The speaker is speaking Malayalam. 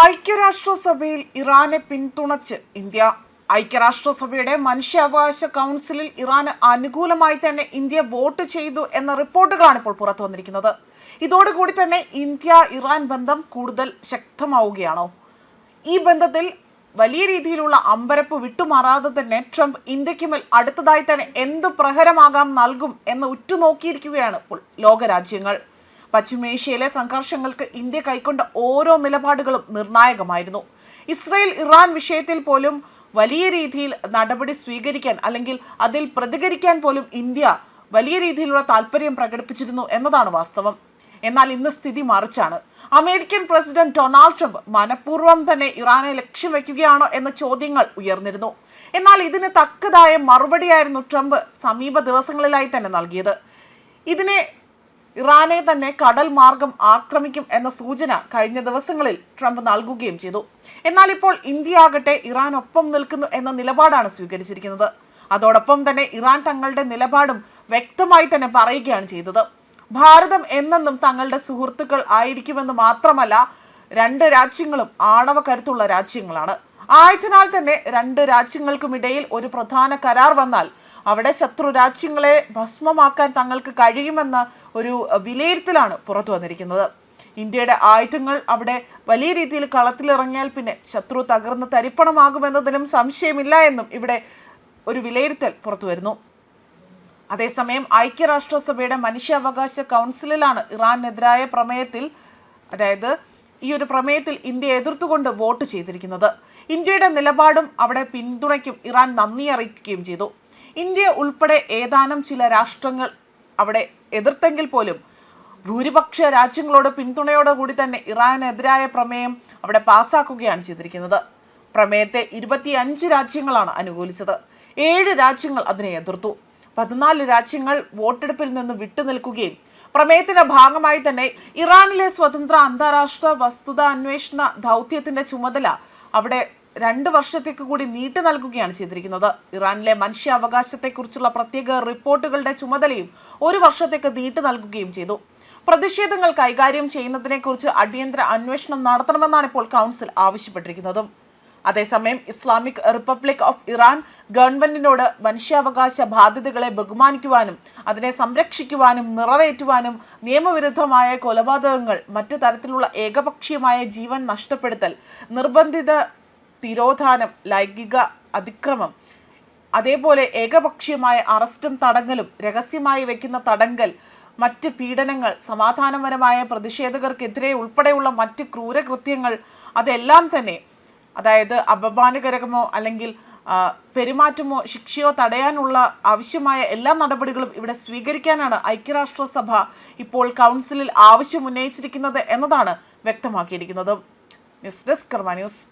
ഐക്യരാഷ്ട്രസഭയിൽ ഇറാനെ പിന്തുണച്ച് ഇന്ത്യ. ഐക്യരാഷ്ട്രസഭയുടെ മനുഷ്യാവകാശ കൗൺസിലിൽ ഇറാന് അനുകൂലമായി തന്നെ ഇന്ത്യ വോട്ട് ചെയ്തു എന്ന റിപ്പോർട്ടുകളാണ് ഇപ്പോൾ പുറത്തു വന്നിരിക്കുന്നത്. ഇതോടുകൂടി തന്നെ ഇന്ത്യ ഇറാൻ ബന്ധം കൂടുതൽ ശക്തമാവുകയാണോ? ഈ ബന്ധത്തിൽ വലിയ രീതിയിലുള്ള അമ്പരപ്പ് വിട്ടുമാറാതെ തന്നെ ട്രംപ് ഇന്ത്യക്ക് മേൽ അടുത്തതായി തന്നെ എന്ത് പ്രഹരമാകാം നൽകും എന്ന് ഉറ്റുനോക്കിയിരിക്കുകയാണ് ഇപ്പോൾ ലോകരാജ്യങ്ങൾ. പശ്ചിമേഷ്യയിലെ സംഘർഷങ്ങൾക്ക് ഇന്ത്യ കൈക്കൊണ്ട ഓരോ നിലപാടുകളും നിർണായകമായിരുന്നു. ഇസ്രയേൽ ഇറാൻ വിഷയത്തിൽ പോലും വലിയ രീതിയിൽ നടപടി സ്വീകരിക്കാൻ അല്ലെങ്കിൽ അതിൽ പ്രതികരിക്കാൻ പോലും ഇന്ത്യ വലിയ രീതിയിലുള്ള താല്പര്യം പ്രകടിപ്പിച്ചിരുന്നു എന്നതാണ് വാസ്തവം. എന്നാൽ ഇന്ന് സ്ഥിതി മറിച്ചാണ്. അമേരിക്കൻ പ്രസിഡന്റ് ഡൊണാൾഡ് ട്രംപ് മനഃപൂർവ്വം തന്നെ ഇറാനെ ലക്ഷ്യം വെക്കുകയാണോ എന്ന ചോദ്യങ്ങൾ ഉയർന്നിരുന്നു. എന്നാൽ ഇതിന് തക്കതായ മറുപടിയായിരുന്നു ട്രംപ് സമീപ ദിവസങ്ങളിലായി തന്നെ നൽകിയത്. ഇതിനെ ഇറാനെ തന്നെ കടൽ മാർഗം ആക്രമിക്കും എന്ന സൂചന കഴിഞ്ഞ ദിവസങ്ങളിൽ ട്രംപ് നൽകുകയും ചെയ്തു. എന്നാൽ ഇപ്പോൾ ഇന്ത്യ ആകട്ടെ ഇറാനൊപ്പം നിൽക്കുന്നു എന്ന നിലപാടാണ് സ്വീകരിച്ചിരിക്കുന്നത്. അതോടൊപ്പം തന്നെ ഇറാൻ തങ്ങളുടെ നിലപാടും വ്യക്തമായി തന്നെ പറയുകയാണ് ചെയ്തത്. ഭാരതം എന്നെന്നും തങ്ങളുടെ സുഹൃത്തുക്കൾ ആയിരിക്കുമെന്ന് മാത്രമല്ല, രണ്ട് രാജ്യങ്ങളും ആണവ കരുത്തുള്ള രാജ്യങ്ങളാണ്. ആയതിനാൽ തന്നെ രണ്ട് രാജ്യങ്ങൾക്കുമിടയിൽ ഒരു പ്രധാന കരാർ വന്നാൽ അവിടെ ശത്രു രാജ്യങ്ങളെ ഭസ്മമാക്കാൻ തങ്ങൾക്ക് കഴിയുമെന്ന ഒരു വിലയിരുത്തലാണ് പുറത്തു വന്നിരിക്കുന്നത്. ഇന്ത്യയുടെ ആയുധങ്ങൾ അവിടെ വലിയ രീതിയിൽ കളത്തിലിറങ്ങിയാൽ പിന്നെ ശത്രു തകർന്ന് തരിപ്പണമാകുമെന്നതിനും സംശയമില്ല എന്നും ഇവിടെ ഒരു വിലയിരുത്തൽ പുറത്തു വരുന്നു. അതേസമയം ഐക്യരാഷ്ട്രസഭയുടെ മനുഷ്യാവകാശ കൗൺസിലിലാണ് ഇറാനെതിരായ പ്രമേയത്തിൽ, അതായത് ഈ ഒരു പ്രമേയത്തിൽ ഇന്ത്യ എതിർത്തുകൊണ്ട് വോട്ട് ചെയ്തിരിക്കുന്നത്. ഇന്ത്യയുടെ നിലപാടും അവിടെ പിന്തുണയ്ക്കും ഇറാൻ നന്ദി അറിയിക്കുകയും ചെയ്തു. ഇന്ത്യ ഉൾപ്പെടെ ഏതാനും ചില രാഷ്ട്രങ്ങൾ അവിടെ എതിർത്തെങ്കിൽ പോലും ഭൂരിപക്ഷ രാജ്യങ്ങളോട് പിന്തുണയോടുകൂടി തന്നെ ഇറാനെതിരായ പ്രമേയം അവിടെ പാസ്സാക്കുകയാണ് ചെയ്തിരിക്കുന്നത്. പ്രമേയത്തെ 25 രാജ്യങ്ങളാണ് അനുകൂലിച്ചത്. 7 രാജ്യങ്ങൾ അതിനെ എതിർത്തു. 14 രാജ്യങ്ങൾ വോട്ടെടുപ്പിൽ നിന്ന് വിട്ടുനിൽക്കുകയും പ്രമേയത്തിന്റെ ഭാഗമായി തന്നെ ഇറാനിലെ സ്വതന്ത്ര അന്താരാഷ്ട്ര വസ്തുതാ അന്വേഷണ ദൗത്യത്തിന്റെ ചുമതല അവിടെ 2 വർഷത്തേക്ക് കൂടി നീട്ടി നൽകുകയാണ് ചെയ്തിരിക്കുന്നത്. ഇറാനിലെ മനുഷ്യാവകാശത്തെക്കുറിച്ചുള്ള പ്രത്യേക റിപ്പോർട്ടുകളുടെ ചുമതലയും 1 വർഷത്തേക്ക് നീട്ടി നൽകുകയും ചെയ്തു. പ്രതിഷേധങ്ങൾ കൈകാര്യം ചെയ്യുന്നതിനെക്കുറിച്ച് അടിയന്തര അന്വേഷണം നടത്തണമെന്നാണ് ഇപ്പോൾ കൗൺസിൽ ആവശ്യപ്പെട്ടിരിക്കുന്നതും. അതേസമയം ഇസ്ലാമിക് റിപ്പബ്ലിക് ഓഫ് ഇറാൻ ഗവൺമെന്റിനോട് മനുഷ്യാവകാശ ബാധ്യതകളെ ബഹുമാനിക്കുവാനും അതിനെ സംരക്ഷിക്കുവാനും നിറവേറ്റുവാനും നിയമവിരുദ്ധമായ കൊലപാതകങ്ങൾ, മറ്റു തരത്തിലുള്ള ഏകപക്ഷീയമായ ജീവൻ നഷ്ടപ്പെടുത്തൽ, നിർബന്ധിത തിരോധാനം, ലൈംഗിക അതിക്രമം, അതേപോലെ ഏകപക്ഷീയമായ അറസ്റ്റും തടങ്കലും, രഹസ്യമായി വയ്ക്കുന്ന തടങ്കൽ, മറ്റ് പീഡനങ്ങൾ, സമാധാനപരമായ പ്രതിഷേധകർക്കെതിരെ ഉൾപ്പെടെയുള്ള മറ്റ് ക്രൂരകൃത്യങ്ങൾ, അതെല്ലാം തന്നെ, അതായത് അപമാനകരമോ അല്ലെങ്കിൽ പെരുമാറ്റമോ ശിക്ഷയോ തടയാനുള്ള ആവശ്യമായ എല്ലാ നടപടികളും ഇവിടെ സ്വീകരിക്കാനാണ് ഐക്യരാഷ്ട്രസഭ ഇപ്പോൾ കൗൺസിലിൽ ആവശ്യമുന്നയിച്ചിരിക്കുന്നത് എന്നതാണ് വ്യക്തമാക്കിയിരിക്കുന്നത്. ന്യൂസ് ഡെസ്ക് കർമ്മ ന്യൂസ്.